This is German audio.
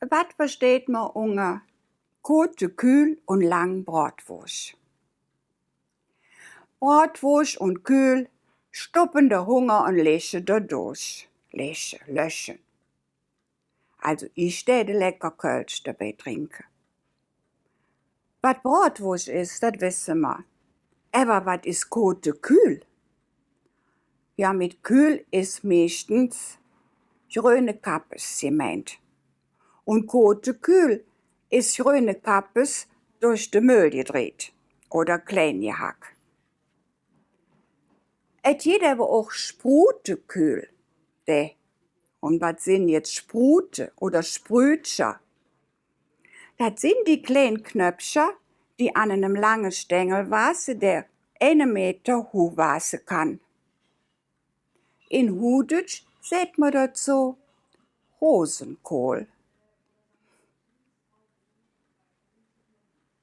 Was versteht man unter kote Kühl und lang Bratwurst? Bratwurst und Kühl stoppen der Hunger und löschen dadurch. Löschen. Also ich täte lecker Kölsch dabei trinken. Was Bratwurst ist, das wissen wir. Aber was ist kote Kühl? Ja, mit Kühl ist meistens grüne Kappes gemeint. Und kote Kühl ist grüne Kappes durch den Müll gedreht oder klein gehackt. Et geht aber auch Sprutekühl. Und was sind jetzt Sprute oder Sprütscher? Das sind die kleinen Knöpfchen, die an einem langen Stängel wachsen, der 1 Meter hoch wachsen kann. In Huditsch sagt man dazu Rosenkohl.